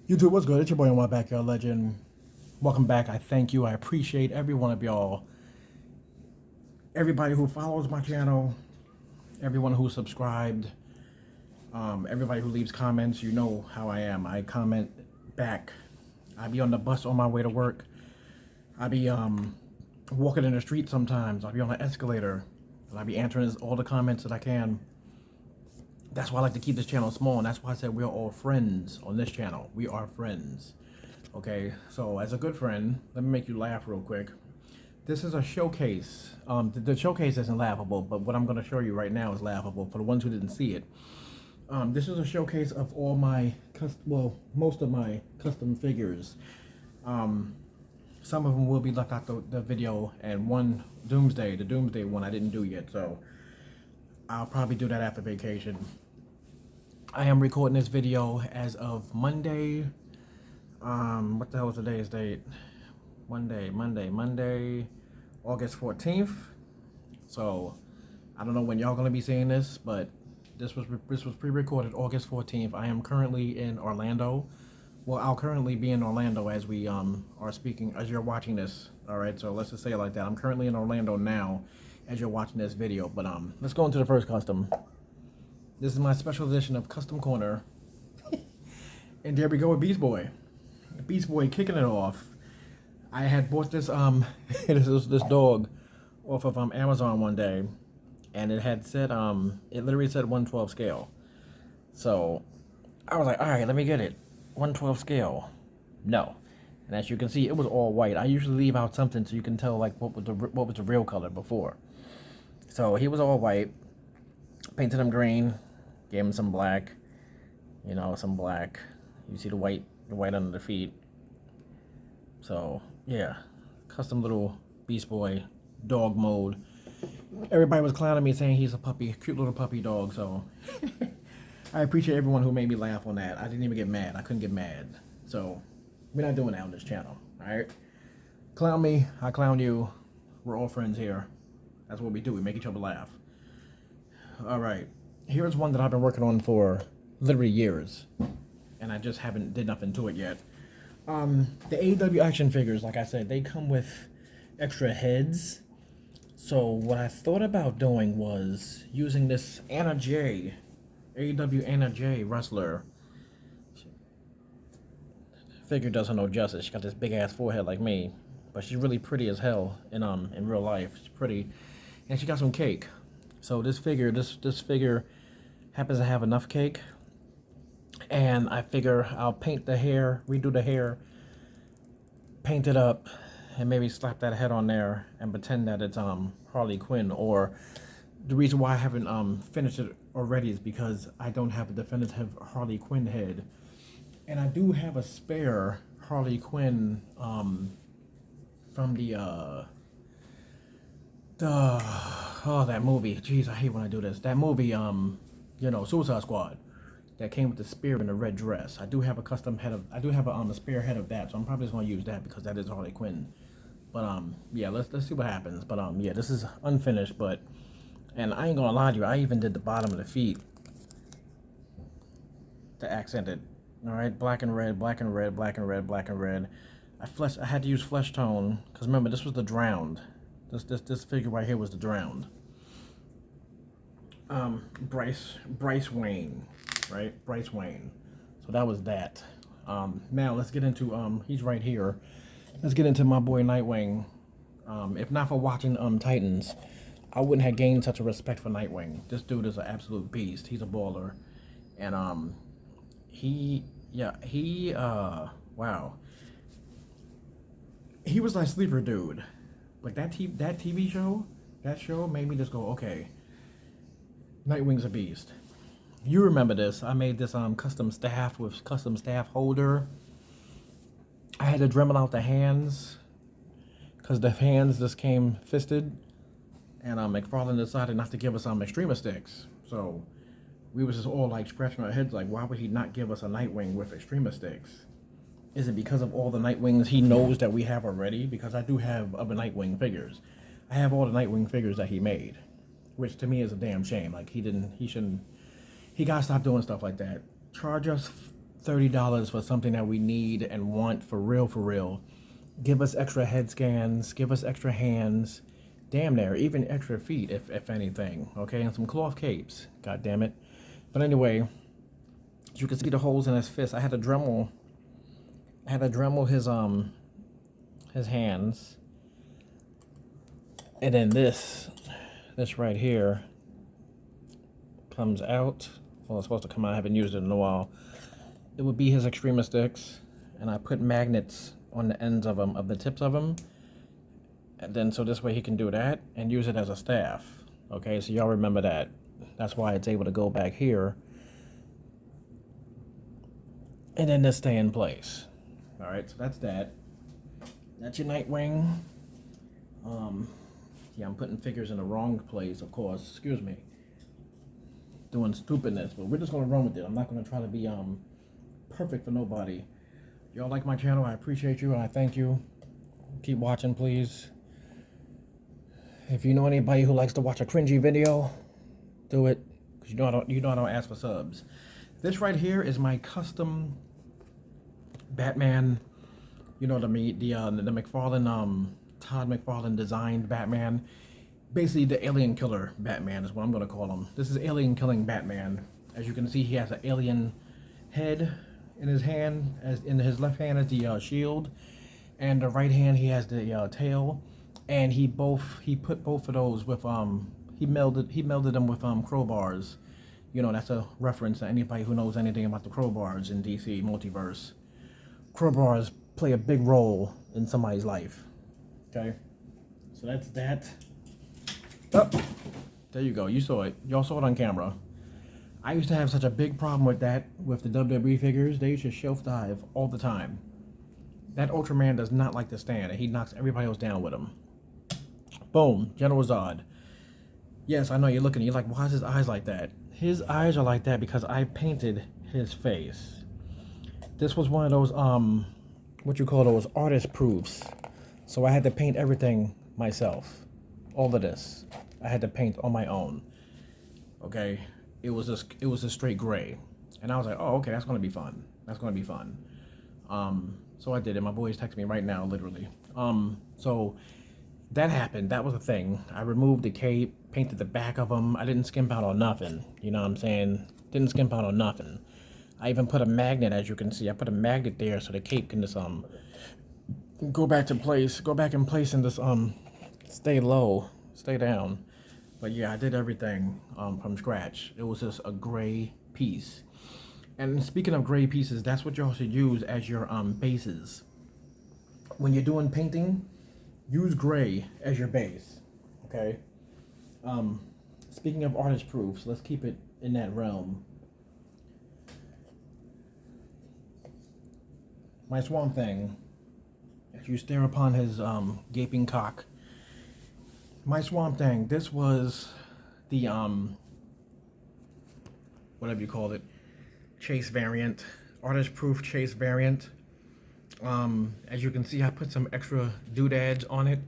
YouTube, what's good? It's your boy and my backyard legend. Welcome back. I thank you. I appreciate every one of y'all. Everybody who follows my channel, everyone who subscribed, everybody who leaves comments. You know how I am. I comment back. I be on the bus on my way to work. I be walking in the street sometimes. I be on the escalator, and I be answering all the comments that I can. That's why I like to keep this channel small, and that's why I said we're all friends on this channel. We are friends. Okay, so as a good friend, let me make you laugh real quick. This is a showcase. The showcase isn't laughable, but what I'm going to show you right now is laughable for the ones who didn't see it. This is a showcase of all my, most of my custom figures. Some of them will be left out the video, and one the Doomsday one I didn't do yet, so I'll probably do that after vacation. I am recording this video as of Monday. What the hell was today's date? Monday, August 14th. So I don't know when y'all gonna be seeing this, but this was pre-recorded August 14th. I am currently in Orlando. Well, I'll currently be in Orlando as we are speaking, as you're watching this. All right, so let's just say it like that. I'm currently in Orlando now as you're watching this video, but let's go into the first custom. This is my special edition of Custom Corner. And there we go with Beast Boy. Beast Boy kicking it off. I had bought this this dog off of Amazon one day, and it had said it literally said 1/12 scale. So I was like, all right, let me get it. 1/12 scale. No. And as you can see, it was all white. I usually leave out something so you can tell like what was the real color before. So he was all white. Painted him green. Gave him some black. You know, some black. You see the white under the feet. So yeah, custom little Beast Boy dog mode. Everybody was clowning me saying he's a puppy, cute little puppy dog. So I appreciate everyone who made me laugh on that. I didn't even get mad. I couldn't get mad. So we're not doing that on this channel. All right, clown me, I clown you. We're all friends here. That's what we do. We make each other laugh. All right, here's one that I've been working on for literally years, and I just haven't did nothing to it yet. The AEW action figures, like I said, they come with extra heads. So what I thought about doing was using this AEW Anna J wrestler. Figure does her no justice. She got this big ass forehead like me, but she's really pretty as hell in real life. She's pretty, and she got some cake. So this figure happens to have enough cake. And I figure I'll paint the hair, redo the hair, paint it up, and maybe slap that head on there and pretend that it's Harley Quinn. Or the reason why I haven't finished it already is because I don't have a definitive Harley Quinn head. And I do have a spare Harley Quinn from that movie. Jeez, I hate when I do this. That movie, Suicide Squad. That came with the spear in a red dress. I do have a custom head of. I do have a spare head of that, so I'm probably just gonna use that because that is Harley Quinn. But yeah, let's see what happens. But yeah, this is unfinished. And I ain't gonna lie to you, I even did the bottom of the feet to accent it. All right, black and red, black and red, black and red, black and red. I had to use flesh tone because remember this was the drowned. This figure right here was the drowned. Bryce Wayne. Right, Bryce Wayne. So that was that. Now let's get into he's right here. Let's get into my boy Nightwing. If not for watching Titans, I wouldn't have gained such a respect for Nightwing. This dude is an absolute beast. He's a baller, and wow. He was like sleeper dude. Like that TV show, that show made me just go, okay, Nightwing's a beast. You remember this. I made this custom staff with custom staff holder. I had to Dremel out the hands because the hands just came fisted. And McFarlane decided not to give us extrema sticks. So we was just all like scratching our heads like, why would he not give us a Nightwing with extrema sticks? Is it because of all the Nightwings he knows that we have already? Because I do have other Nightwing figures. I have all the Nightwing figures that he made, which to me is a damn shame. Like he gotta stop doing stuff like that. Charge us $30 for something that we need and want for real, for real. Give us extra head scans, give us extra hands, damn near, even extra feet if anything, okay? And some cloth capes, god damn it. But anyway, as you can see the holes in his fist, I had to Dremel his hands. And then this right here comes out. Well, it's supposed to come out. I haven't used it in a while. It would be his Extrema sticks, and I put magnets on the ends of them, of the tips of them, and then so this way he can do that and use it as a staff. Okay, so y'all remember that. That's why it's able to go back here, and then this stay in place. All right, so that's that. That's your Nightwing. Yeah, I'm putting figures in the wrong place, of course. Excuse me. Doing stupidness, but we're just gonna run with it. I'm not gonna try to be perfect for nobody. Y'all like my channel, I appreciate you and I thank you. Keep watching, please. If you know anybody who likes to watch a cringy video, do it. Cause you know I don't ask for subs. This right here is my custom Batman. You know the McFarlane Todd McFarlane designed Batman. Basically the alien killer Batman is what I'm gonna call him. This is alien killing Batman. As you can see, he has an alien head in his hand, as in his left hand is the shield, and the right hand he has the tail. And he put both of those with he melded them with crowbars. You know, that's a reference to anybody who knows anything about the crowbars in DC Multiverse. Crowbars play a big role in somebody's life. Okay, so that's that. Oh, there you go. You saw it. Y'all saw it on camera. I used to have such a big problem with that with the WWE figures. They used to shelf dive all the time. That Ultraman does not like to stand, and he knocks everybody else down with him. Boom, General Zod. Yes, I know you're looking. You're like, why is his eyes like that? His eyes are like that because I painted his face. This was one of those what you call those artist proofs. So I had to paint everything myself. All of this I had to paint on my own. Okay, it was a straight gray, and I was like, oh, okay, that's gonna be fun. That's gonna be fun. So I did it. My boys text me right now, literally. So that happened. That was a thing. I removed the cape, painted the back of them. I didn't skimp out on nothing. You know what I'm saying? Didn't skimp out on nothing. I even put a magnet, as you can see. I put a magnet there so the cape can just go back in place and just stay low, stay down. But yeah, I did everything from scratch. It was just a gray piece. And speaking of gray pieces, that's what y'all should use as your bases. When you're doing painting, use gray as your base. Okay. Speaking of artist proofs, let's keep it in that realm. My Swamp Thing. As you stare upon his gaping cock. My Swamp Thing. This was the whatever you call it, chase variant, artist proof chase variant. As you can see, I put some extra doodads on it.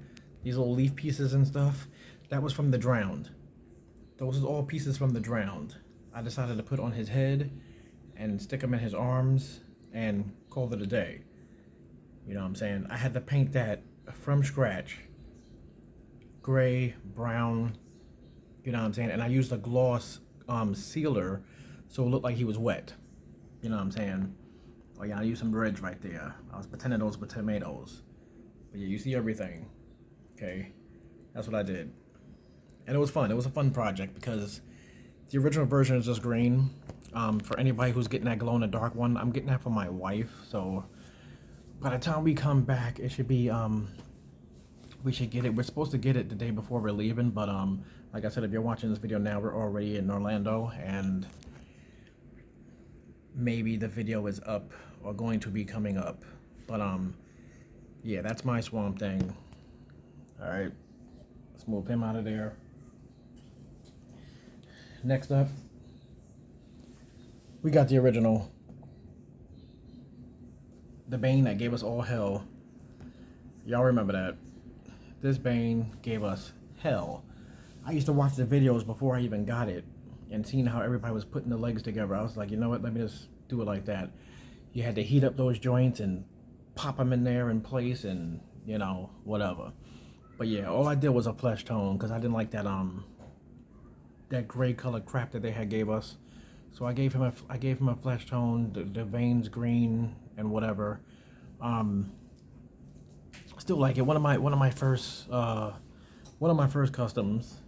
These little leaf pieces and stuff. That was from The Drowned. Those are all pieces from The Drowned. I decided to put on his head and stick them in his arms and call it a day. You know what I'm saying? I had to paint that from scratch. Gray, brown, you know what I'm saying? And I used a gloss sealer so it looked like he was wet. You know what I'm saying? Oh yeah, I used some reds right there. I was pretending those were tomatoes. But yeah, you see everything. Okay? That's what I did. And it was fun. It was a fun project because the original version is just green. For anybody who's getting that glow-in-the-dark one, I'm getting that for my wife. So by the time we come back, it should be, we should get it. We're supposed to get it the day before we're leaving. But like I said, if you're watching this video now, we're already in Orlando. And maybe the video is up or going to be coming up. But yeah, that's my Swamp Thing. All right, let's move him out of there. Next up, we got the original, the Bane that gave us all hell. Y'all remember that? This Bane gave us hell. I used to watch the videos before I even got it and seeing how everybody was putting the legs together. I was like, you know what, let me just do it like that. you had to heat up those joints and pop them in there in place, and whatever. But yeah, all I did was a flesh tone because I didn't like that gray color crap that they had gave us. So I gave him a flesh tone, the veins green and whatever. Still like it. One of my first customs.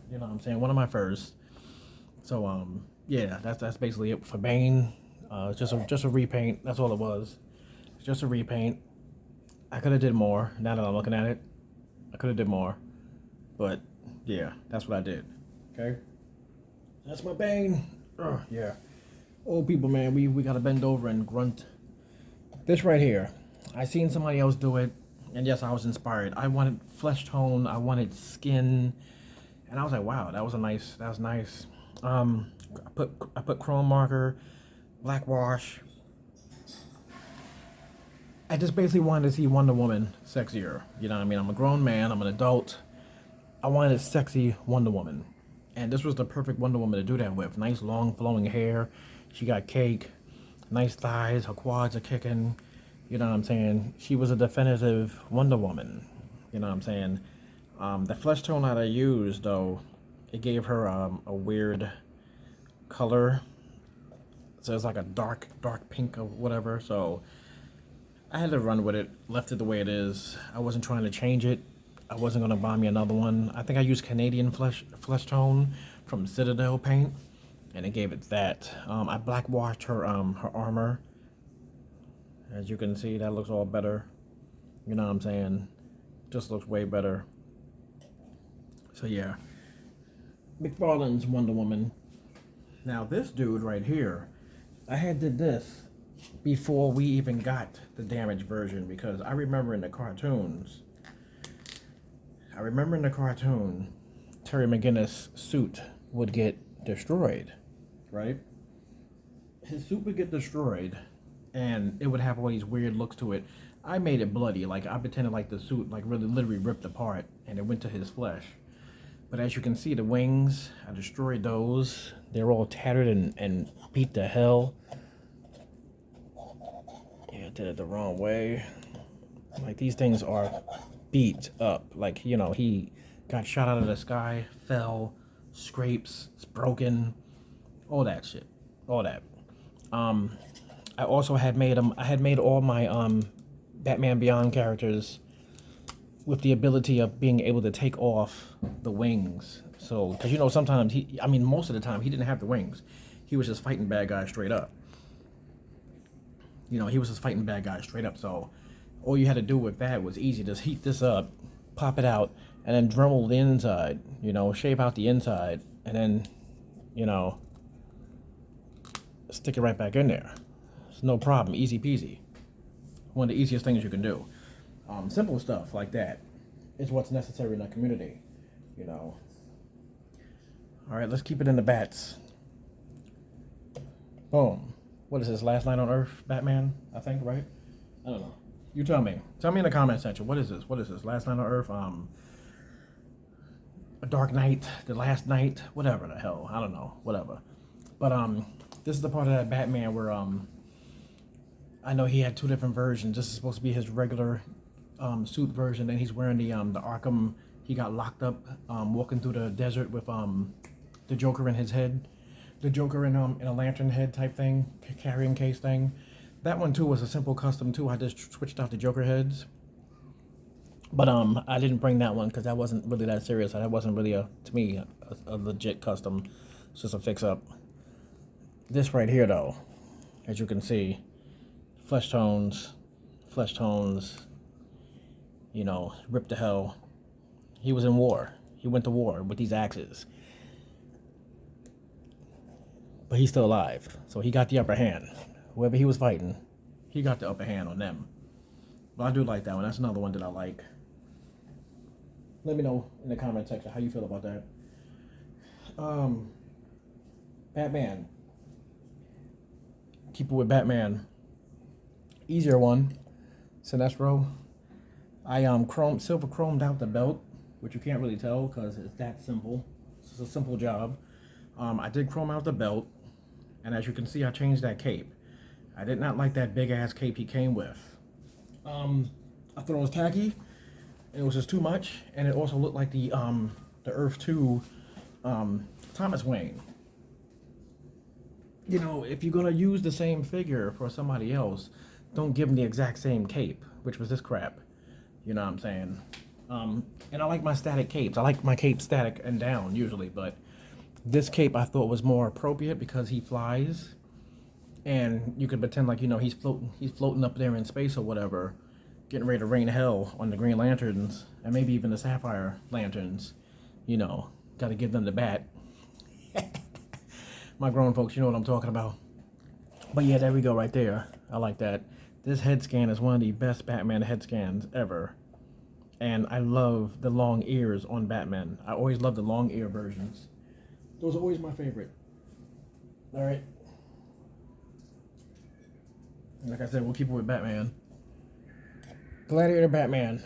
You know what I'm saying? One of my first. So yeah, that's basically it for Bane. It's just a repaint. That's all it was. It's just a repaint. I could have did more. Now that I'm looking at it, I could have did more. But yeah, that's what I did. Okay. That's my Bane. Yeah. Old people, man, we gotta bend over and grunt. This right here, I seen somebody else do it, and yes, I was inspired. I wanted flesh tone, I wanted skin, and I was like, wow, that was nice. I put chrome marker, black wash. I just basically wanted to see Wonder Woman sexier. You know what I mean? I'm a grown man, I'm an adult. I wanted a sexy Wonder Woman. And this was the perfect Wonder Woman to do that with. Nice long flowing hair. She got cake. Nice thighs. Her quads are kicking. You know what I'm saying? She was a definitive Wonder Woman. You know what I'm saying? The flesh tone that I used, though, it gave her a weird color. So it's like a dark pink or whatever. So I had to run with it. Left it the way it is. I wasn't trying to change it. I wasn't gonna buy me another one. I think I used Canadian flesh tone from Citadel paint, and it gave it that. I black washed her armor. As you can see, that looks all better. You know what I'm saying? Just looks way better. So yeah, McFarlane's Wonder Woman. Now this dude right here, I had did this before we even got the damaged version, because I remember in the cartoons. Terry McGinnis' suit would get destroyed, right? His suit would get destroyed, and it would have all these weird looks to it. I made it bloody, like I pretended like the suit like really literally ripped apart, and it went to his flesh. But as you can see, the wings, I destroyed those. They're all tattered and beat to hell. Yeah, I did it the wrong way. Like, these things are beat up. Like, he got shot out of the sky, fell, scrapes, it's broken, all that shit, all that. I also had made all my Batman Beyond characters with the ability of being able to take off the wings. So, because sometimes most of the time he didn't have the wings. He was just fighting bad guys straight up. So all you had to do with that was easy. Just heat this up, pop it out, and then Dremel the inside, shape out the inside, and then, stick it right back in there. It's no problem, easy peasy. One of the easiest things you can do. Simple stuff like that is what's necessary in a community, All right, let's keep it in the bats. Boom. What is this, Last Night on Earth, Batman, I think, right? I don't know. You tell me. Tell me in the comment section. What is this? Last Night on Earth? A Dark Night? The Last Night? Whatever the hell. I don't know. Whatever. But this is the part of that Batman where I know he had two different versions. This is supposed to be his regular suit version. Then he's wearing the Arkham. He got locked up walking through the desert with the Joker in his head. The Joker in a lantern head type thing, carrying case thing. That one too was a simple custom too. I just switched out the Joker heads. But I didn't bring that one because that wasn't really that serious. That wasn't really a legit custom. It's just a fix up. This right here though, as you can see, flesh tones, ripped to hell. He was in war. He went to war with these axes. But he's still alive, so he got the upper hand. Whoever he was fighting, he got the upper hand on them. But I do like that one. That's another one that I like. Let me know in the comment section how you feel about that. Batman. Keep it with Batman. Easier one. Sinestro. I silver chromed out the belt, which you can't really tell because it's that simple. It's a simple job. I did chrome out the belt, and as you can see, I changed that cape. I did not like that big ass cape he came with. I thought it was tacky. It was just too much, and it also looked like the Earth 2 Thomas Wayne. You know, if you're gonna use the same figure for somebody else, don't give them the exact same cape, which was this crap. You know what I'm saying? And I like my static capes. I like my cape static and down usually, but this cape I thought was more appropriate because he flies, and you can pretend like, you know, he's floating up there in space or whatever, getting ready to rain hell on the Green Lanterns and maybe even the Sapphire Lanterns. You know, got to give them the bat. My grown folks, you know what I'm talking about. But yeah, there we go right there. I like that. This head scan is one of the best Batman head scans ever. And I love the long ears on Batman. I always love the long ear versions. Those are always my favorite. All right. Like I said, we'll keep it with Batman. Gladiator Batman.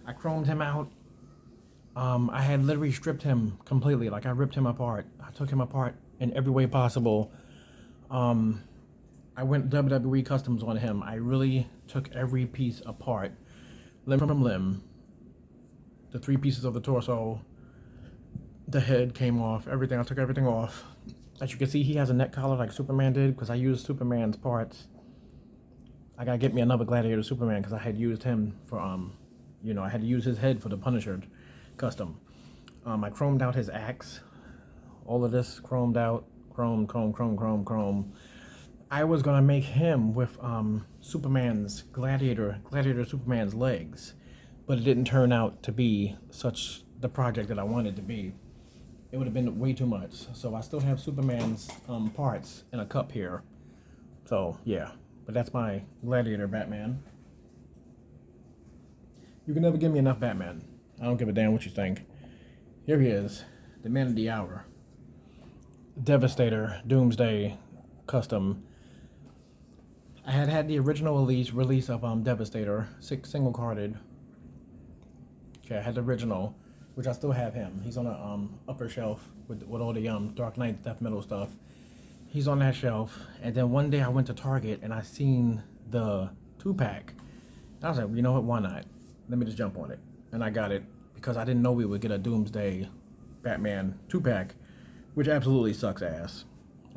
I chromed him out. I had literally stripped him completely. Like, I ripped him apart. I took him apart in every way possible. I went WWE Customs on him. I really took every piece apart. Limb from limb. The 3 pieces of the torso. The head came off. Everything. I took everything off. As you can see, he has a neck collar like Superman did because I used Superman's parts. I gotta get me another Gladiator Superman because I had used him for, you know, I had to use his head for the Punisher custom. I chromed out his axe. All of this chromed out. Chrome. I was gonna make him with Superman's Gladiator Superman's legs, but it didn't turn out to be such the project that I wanted it to be. It would have been way too much. So I still have Superman's parts in a cup here. So yeah, but that's my Gladiator Batman. You can never give me enough Batman. I don't give a damn what you think. Here he is, the man of the hour. Devastator, Doomsday, custom. I had the original release of Devastator, single carded. Okay, I had the original, which I still have him. He's on the upper shelf with all the Dark Knight Death Metal stuff. He's on that shelf. And then one day I went to Target and I seen the 2-pack. I was like, you know what, why not? Let me just jump on it. And I got it because I didn't know we would get a Doomsday Batman 2-pack, which absolutely sucks ass.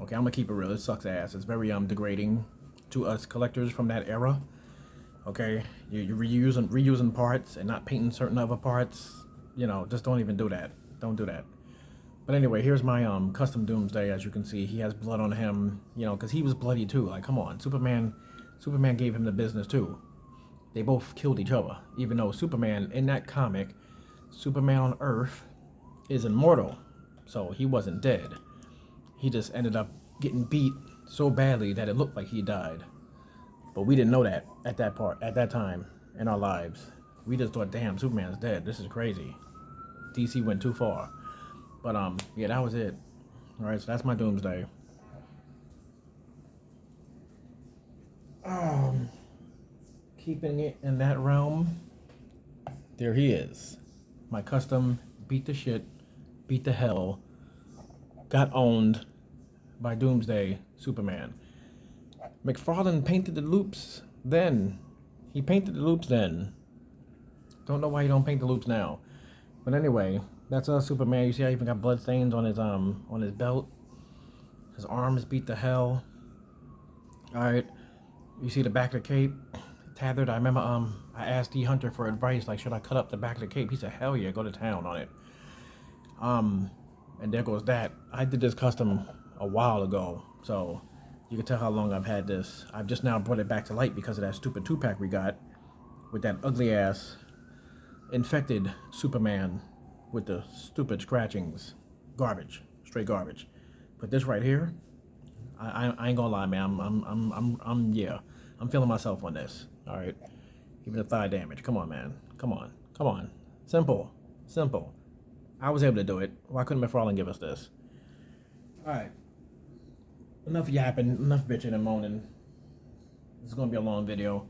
Okay, I'm gonna keep it real. It sucks ass. It's very degrading to us collectors from that era. Okay, you're reusing parts and not painting certain other parts. You know, just don't even do that. Don't do that. But anyway, here's my custom Doomsday. As you can see, he has blood on him. You know, because he was bloody too. Like, come on, Superman gave him the business too. They both killed each other. Even though Superman in that comic, Superman on Earth is immortal, so he wasn't dead. He just ended up getting beat so badly that it looked like he died. But we didn't know that at that time in our lives. We just thought, damn, Superman's dead. This is crazy. DC went too far. But yeah, that was it. All right, so that's my Doomsday. Keeping it in that realm, there he is. My custom beat the hell, got owned by Doomsday Superman. McFarlane painted the loops then. He painted the loops then. Don't know why he don't paint the loops now. But anyway, that's Superman. You see, I even got blood stains on his belt. His arms beat the hell. All right. You see the back of the cape tethered. I remember I asked D Hunter for advice, like, should I cut up the back of the cape? He said, hell yeah, go to town on it. And there goes that. I did this custom a while ago, so you can tell how long I've had this. I've just now brought it back to light because of that stupid 2-pack we got with that ugly ass infected Superman with the stupid scratchings. Garbage, straight garbage. But this right here, I ain't gonna lie, man. I'm feeling myself on this. All right, even the thigh damage. Come on, man. Come on. Simple. I was able to do it. Why couldn't McFarlane give us this? All right. Enough yapping, enough bitching and moaning. This is gonna be a long video.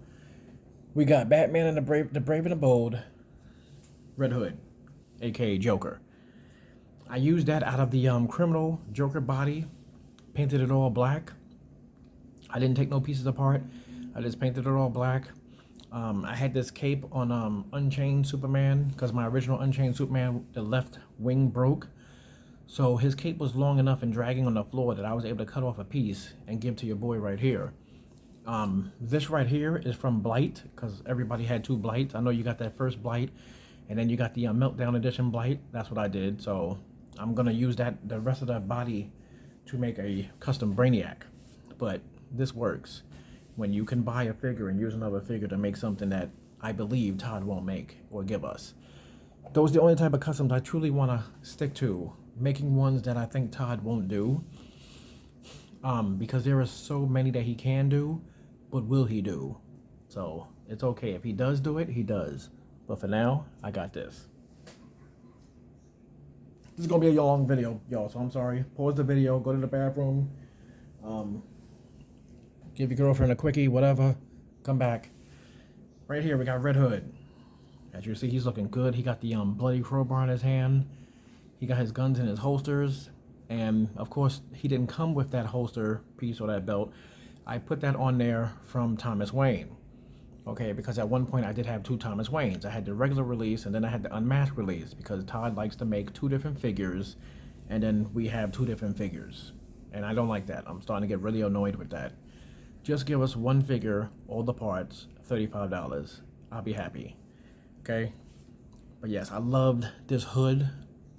We got Batman and the Brave and the Bold, Red Hood, aka Joker. I used that out of the criminal Joker body, painted it all black. I didn't take no pieces apart. I just painted it all black. I had this cape on Unchained Superman because my original Unchained Superman, the left wing broke. So his cape was long enough and dragging on the floor that I was able to cut off a piece and give to your boy right here. This right here is from Blight because everybody had 2 Blights. I know you got that first Blight and then you got the Meltdown Edition Blight. That's what I did. So I'm going to use the rest of the body to make a custom Brainiac. But this works when you can buy a figure and use another figure to make something that I believe Todd won't make or give us. Those are the only type of customs I truly want to stick to. Making ones that I think Todd won't do. Because there are so many that he can do, but will he do? So it's okay. If he does do it, he does. But for now, I got this. This is going to be a long video, y'all, so I'm sorry. Pause the video, go to the bathroom. Give your girlfriend a quickie, whatever. Come back. Right here, we got Red Hood. As you see, he's looking good. He got the bloody crowbar in his hand. He got his guns in his holsters. And, of course, he didn't come with that holster piece or that belt. I put that on there from Thomas Wayne. Okay, because at one point I did have 2 Thomas Waynes. I had the regular release and then I had the unmasked release because Todd likes to make 2 different figures and then we have 2 different figures. And I don't like that. I'm starting to get really annoyed with that. Just give us 1 figure, all the parts, $35. I'll be happy. Okay? But yes, I loved this hood.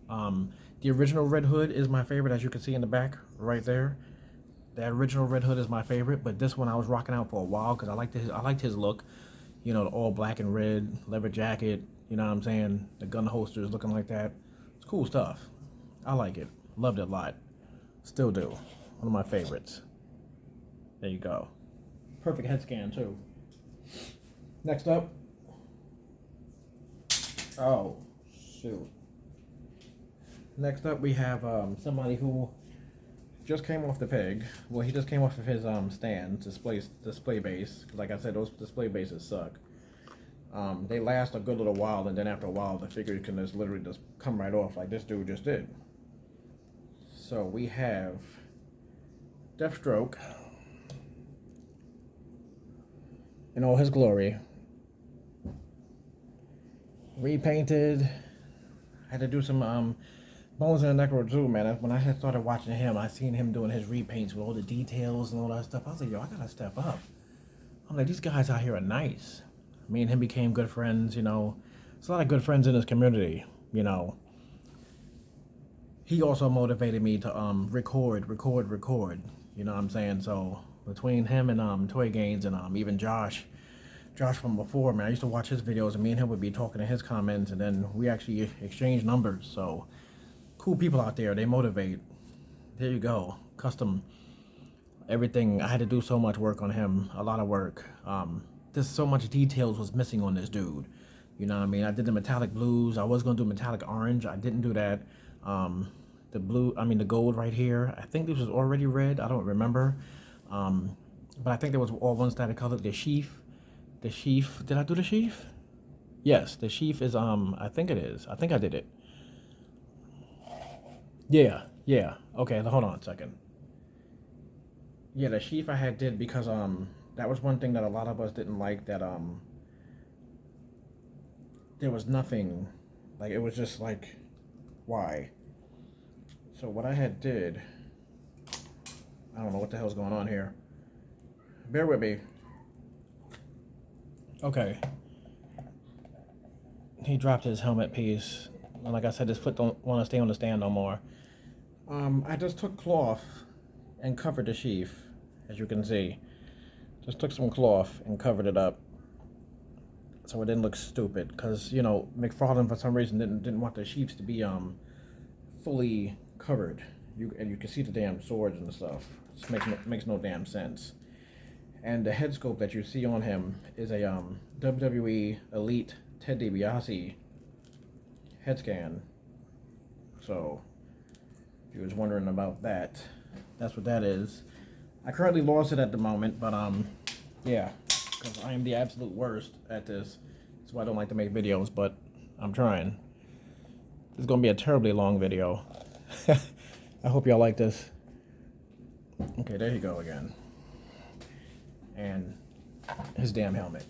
The original Red Hood is my favorite, as you can see in the back right there. That original Red Hood is my favorite, but this one I was rocking out for a while because I liked his look. You know, the all black and red leather jacket. You know what I'm saying? The gun holsters looking like that. It's cool stuff. I like it. Loved it a lot. Still do. One of my favorites. There you go. Perfect head scan too. Next up. Oh, shoot. Next up we have somebody who just came off the peg. Well, he just came off of his stand, display base. Like I said, those display bases suck. They last a good little while, and then after a while, the figure can just literally just come right off, like this dude just did. So we have Deathstroke in all his glory, repainted. Had to do some Bones in the Necro too, man. When I had started watching him, I seen him doing his repaints with all the details and all that stuff. I was like, yo, I gotta step up. I'm like, these guys out here are nice. Me and him became good friends, you know. There's a lot of good friends in this community, you know. He also motivated me to record. You know what I'm saying? So between him and Toy Gains and even Josh from before, man, I used to watch his videos and me and him would be talking in his comments and then we actually exchanged numbers. So cool people out there, they motivate. There you go. Custom everything. I had to do so much work on him, a lot of work. There's so much details was missing on this dude. You know what I mean? I did the metallic blues. I was gonna do metallic orange. I didn't do that. The gold right here. I think this was already red. I don't remember. But I think there was all one static color. The sheath. Did I do the sheath? Yes, the sheath is I think it is. I think I did it. Yeah. Okay, hold on a second. Yeah, the sheath I did because that was one thing that a lot of us didn't like, that there was nothing, like it was just like, why? So what I did, I don't know what the hell's going on here. Bear with me. Okay. He dropped his helmet piece. And like I said, his foot don't want to stay on the stand no more. I just took cloth and covered the sheath, as you can see. Just took some cloth and covered it up so it didn't look stupid. Because, you know, McFarlane for some reason didn't want the sheaths to be fully covered. You can see the damn swords and stuff. It makes no damn sense. And the head sculpt that you see on him is a WWE Elite Ted DiBiase head scan. So if you was wondering about that, that's what that is. I currently lost it at the moment, but yeah, because I am the absolute worst at this. That's why I don't like to make videos, but I'm trying. This is gonna be a terribly long video. I hope y'all like this. Okay, there you go again. and his damn helmet.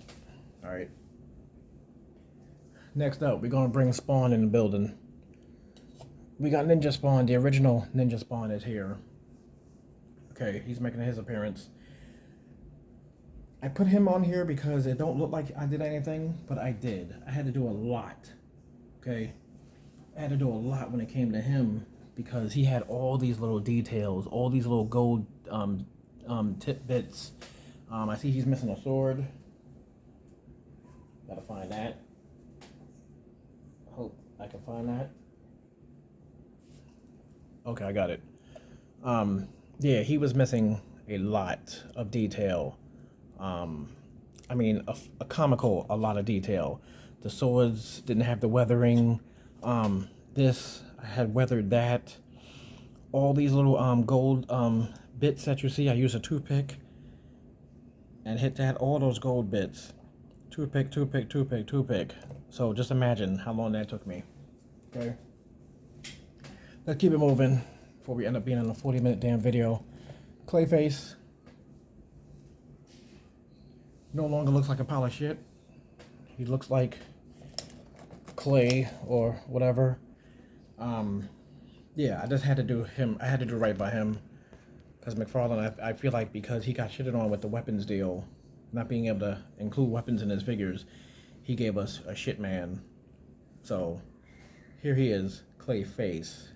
All right. Next up, we're gonna bring Spawn in the building. We got Ninja Spawn. The original Ninja Spawn is here. Okay, he's making his appearance. I put him on here because it don't look like I did anything, but I did. I had to do a lot. Okay, I had to do a lot when it came to him because he had all these little details, all these little gold tip bits. I see he's missing a sword. Gotta find that. Hope I can find that. Okay, I got it. Yeah, he was missing a lot of detail. I mean, a comical, a lot of detail. The swords didn't have the weathering. This, I had weathered that. All these little gold bits that you see, I used a toothpick and hit that, all those gold bits. Toothpick, toothpick, toothpick, toothpick. So just imagine how long that took me. Okay. Let's keep it moving before we end up being in a 40-minute damn video. Clayface no longer looks like a pile of shit. He looks like clay or whatever. Yeah, I just had to do him. I had to do right by him because McFarlane, I feel like because he got shitted on with the weapons deal, not being able to include weapons in his figures, he gave us a shit man. So here he is, Clayface.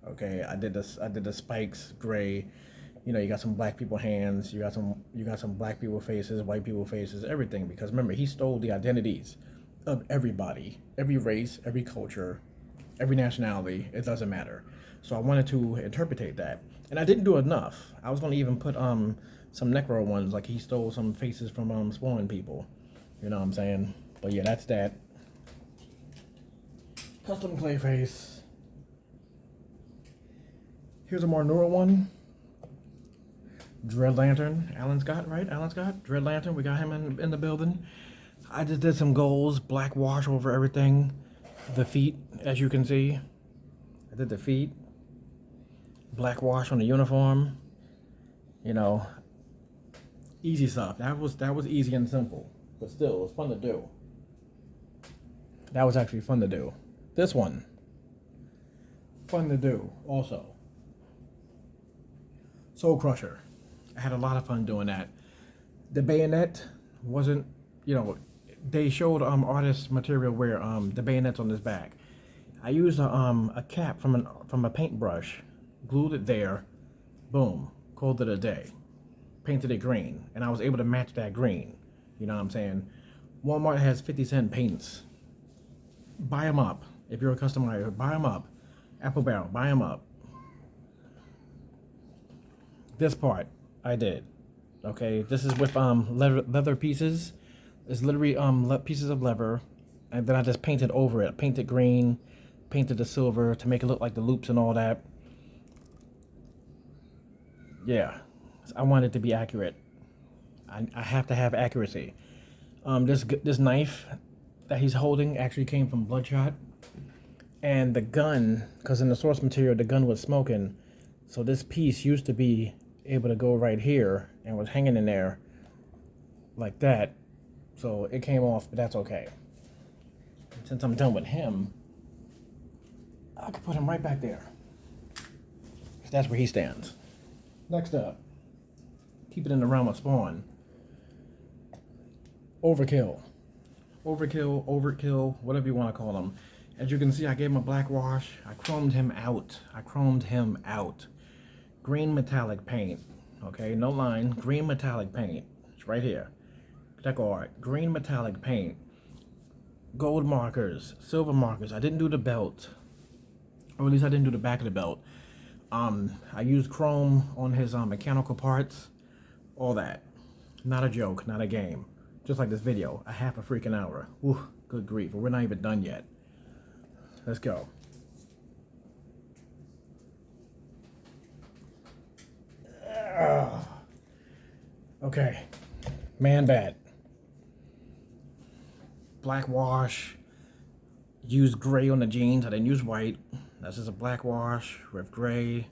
Okay, I did the spikes gray. You know, you got some black people hands, you got some black people faces, white people faces, everything. Because remember, he stole the identities of everybody, every race, every culture, every nationality. It doesn't matter. So I wanted to interpretate that, and I didn't do enough. I was gonna even put some necro ones, like he stole some faces from Spawn people. You know what I'm saying? But yeah, that's that. Custom Clayface. Here's a more newer one. Dread Lantern, Alan Scott, right? Alan Scott, Dread Lantern. We got him in the building. I just did some goals, black wash over everything. The feet, as you can see, I did the feet. Black wash on the uniform. You know, easy stuff. That was easy and simple, but still, it was fun to do. That was actually fun to do. This one, fun to do also. Soul Crusher. I had a lot of fun doing that. The bayonet wasn't, you know, they showed artist material where the bayonet's on his back. I used a cap from a paintbrush, glued it there, boom, called it a day. Painted it green, and I was able to match that green. You know what I'm saying? Walmart has 50-cent paints. Buy them up. If you're a customer, buy them up. Apple Barrel, buy them up. This part I did. Okay, this is with leather pieces. It's literally pieces of leather, and then I just painted over it. Painted green, painted the silver to make it look like the loops and all that. Yeah, I want it to be accurate. I have to have accuracy. This knife that he's holding actually came from Bloodshot, and the gun, because in the source material the gun was smoking, so this piece used to be able to go right here and was hanging in there like that, so it came off, but that's okay. And since I'm done with him, I can put him right back there. That's where he stands. Next up, keep it in the realm of Spawn. Overkill, whatever you want to call him. As you can see, I gave him a black wash. I chromed him out. Green metallic paint. Okay, no line. Green metallic paint. It's right here. Deco art. Green metallic paint. Gold markers. Silver markers. I didn't do the belt. Or at least I didn't do the back of the belt. I used chrome on his mechanical parts. All that. Not a joke. Not a game. Just like this video. A half a freaking hour. Ooh, good grief. We're not even done yet. Let's go. Okay, Man Bat. Black wash. Use gray on the jeans. I didn't use white. This is a black wash with gray.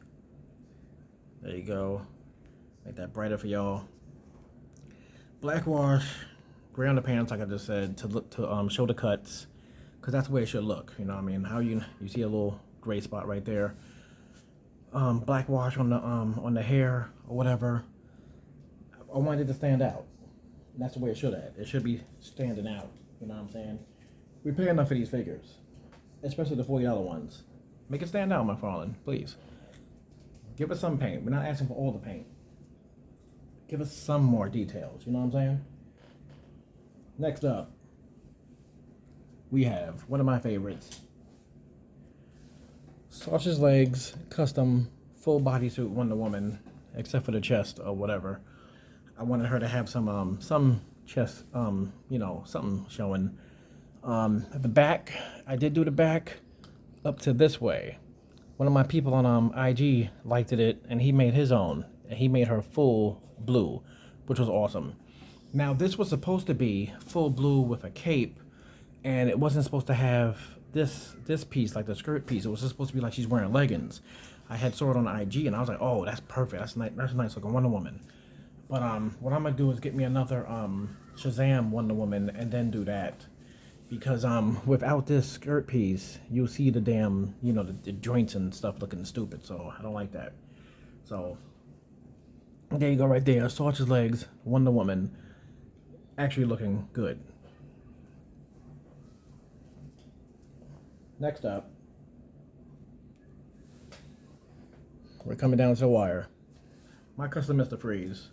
There you go. Make that brighter for y'all. Black wash, gray underpants, like I just said, to look to show the cuts, because that's the way it should look. You know what I mean? How you see a little gray spot right there. Black wash on the hair or whatever. I wanted it to stand out. And that's the way it should have. It should be standing out. You know what I'm saying? We pay enough for these figures, especially the $40 ones. Make it stand out, McFarlane, please. Give us some paint. We're not asking for all the paint. Give us some more details. You know what I'm saying? Next up, we have one of my favorites. Sausage Legs custom full bodysuit Wonder Woman, except for the chest or whatever. I wanted her to have some chest, something showing. The back, I did do the back up to this way. One of my people on IG liked it, and he made his own. He made her full blue, which was awesome. Now this was supposed to be full blue with a cape, and it wasn't supposed to have this piece, like the skirt piece. It was just supposed to be like she's wearing leggings. I had saw it on IG, and I was like, oh, that's perfect. That's nice. That's a nice looking Wonder Woman. But what I'm gonna do is get me another Shazam Wonder Woman, and then do that. Because without this skirt piece, you'll see the damn, the joints and stuff looking stupid. So I don't like that. So there you go, right there. Sausage Legs Wonder Woman, actually looking good. Next up, we're coming down to the wire. My custom Mr. Freeze.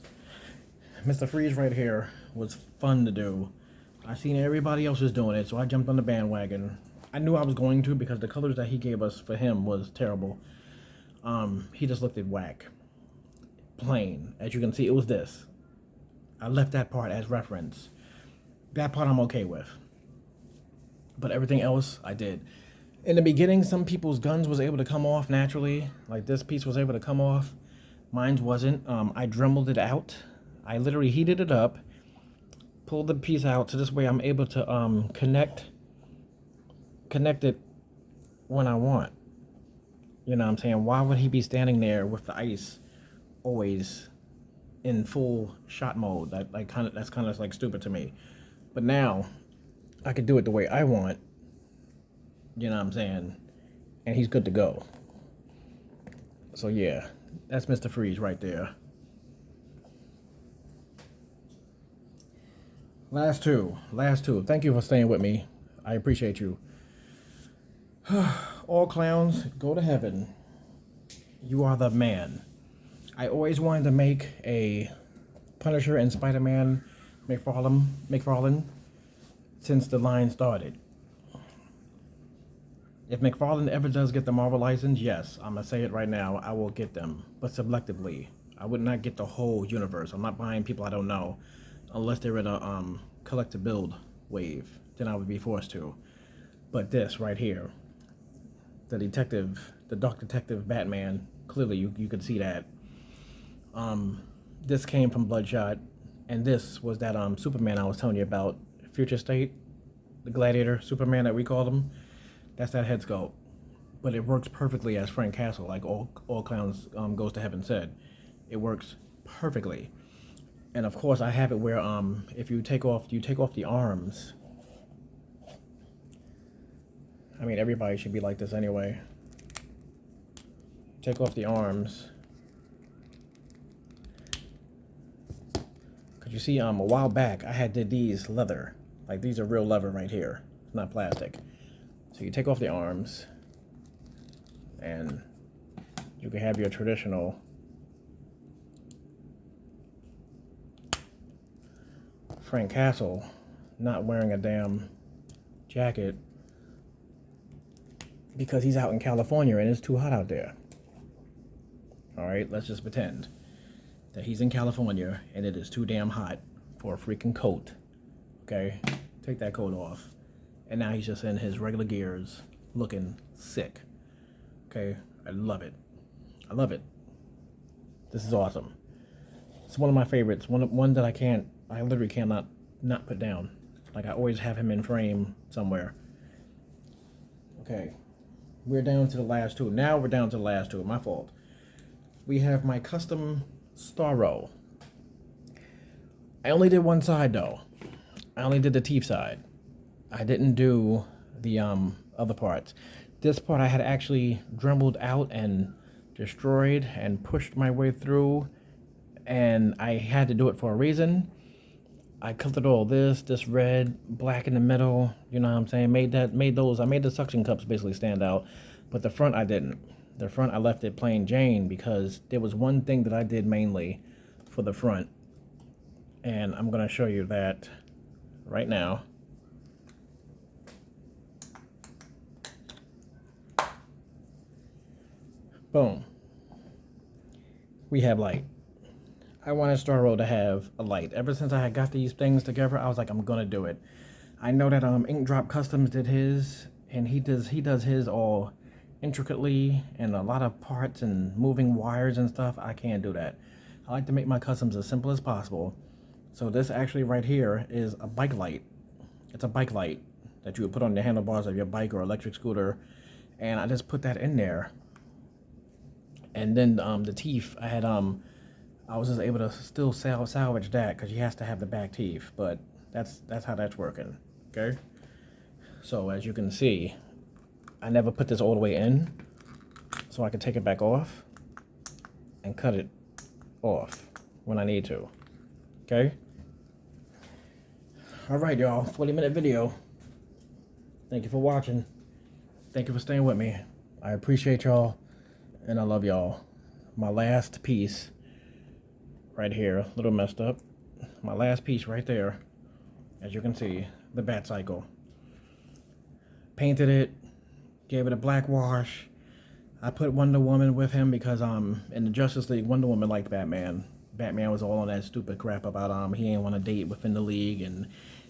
Mr. Freeze right here was fun to do. I seen everybody else was doing it, so I jumped on the bandwagon. I knew I was going to, because the colors that he gave us for him was terrible. He just looked at whack. Plain. As you can see, it was this. I left that part as reference. That part I'm okay with. But everything else, I did. In the beginning, some people's guns was able to come off naturally. Like this piece was able to come off. Mine wasn't. I dremeled it out. I literally heated it up. Pull the piece out, so this way I'm able to connect it when I want. You know what I'm saying? Why would he be standing there with the ice always in full shot mode? That's kind of like stupid to me. But now I can do it the way I want. You know what I'm saying? And he's good to go. So yeah, that's Mr. Freeze right there. Last two. Thank you for staying with me. I appreciate you. All clowns, go to heaven. You are the man. I always wanted to make a Punisher and Spider-Man McFarlane since the line started. If McFarlane ever does get the Marvel license, yes, I'm going to say it right now, I will get them. But selectively. I would not get the whole universe. I'm not buying people I don't know. Unless they're in a collector build wave, then I would be forced to. But this right here, the Dark Detective Batman, clearly you could see that. This came from Bloodshot, and this was that Superman I was telling you about, Future State, the Gladiator Superman that we called him. That's that head sculpt, but it works perfectly as Frank Castle, like all clowns goes to heaven said. It works perfectly. And of course, I have it where if you take off the arms. I mean, everybody should be like this anyway. Take off the arms. Cause you see, a while back I did these leather, like these are real leather right here, it's not plastic. So you take off the arms, and you can have your traditional Frank Castle not wearing a damn jacket because he's out in California and it's too hot out there. Alright, let's just pretend that he's in California and it is too damn hot for a freaking coat. Okay? Take that coat off. And now he's just in his regular gears looking sick. Okay? I love it. I love it. This is awesome. It's one of my favorites. One that I literally cannot not put down. Like I always have him in frame somewhere. Okay. We're down to the last two. Now we're down to the last two. My fault. We have my custom Starro. I only did one side though. I only did the teeth side. I didn't do the other parts. This part I had actually dremelled out and destroyed and pushed my way through, and I had to do it for a reason. I colored all this red, black in the middle, you know what I'm saying? I made the suction cups basically stand out, but the front I didn't. The front I left it plain Jane because there was one thing that I did mainly for the front, and I'm gonna show you that right now. Boom. We have light. I wanted Star Road to have a light. Ever since I had got these things together, I was like, I'm gonna do it. I know that Ink Drop Customs did his, and he does his all intricately and a lot of parts and moving wires and stuff. I can't do that. I like to make my customs as simple as possible. So this actually right here is a bike light. It's a bike light that you would put on the handlebars of your bike or electric scooter, and I just put that in there. And then the teeth, I was just able to still salvage that because he has to have the back teeth, but that's how that's working. Okay. So as you can see, I never put this all the way in, so I can take it back off and cut it off when I need to. Okay. All right, y'all. 40-minute video. Thank you for watching. Thank you for staying with me. I appreciate y'all. And I love y'all. My last piece right here, a little messed up. My last piece right there, as you can see, the Bat Cycle. Painted it, gave it a black wash. I put Wonder Woman with him because in the Justice League, Wonder Woman liked Batman. Batman was all on that stupid crap about he ain't want to date within the league, and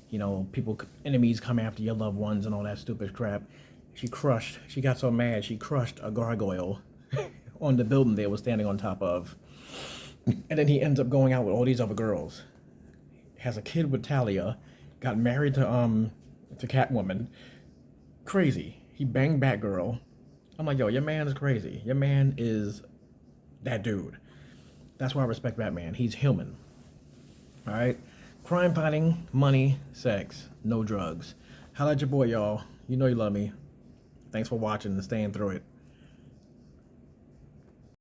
you know, enemies come after your loved ones and all that stupid crap. She got so mad she crushed a gargoyle on the building they were standing on top of. And then he ends up going out with all these other girls. Has a kid with Talia, got married to Catwoman. Crazy. He banged Batgirl. I'm like, yo, your man is crazy. Your man is that dude. That's why I respect Batman. He's human. Alright? Crime fighting, money, sex, no drugs. Holla at your boy, y'all. You know you love me. Thanks for watching and staying through it.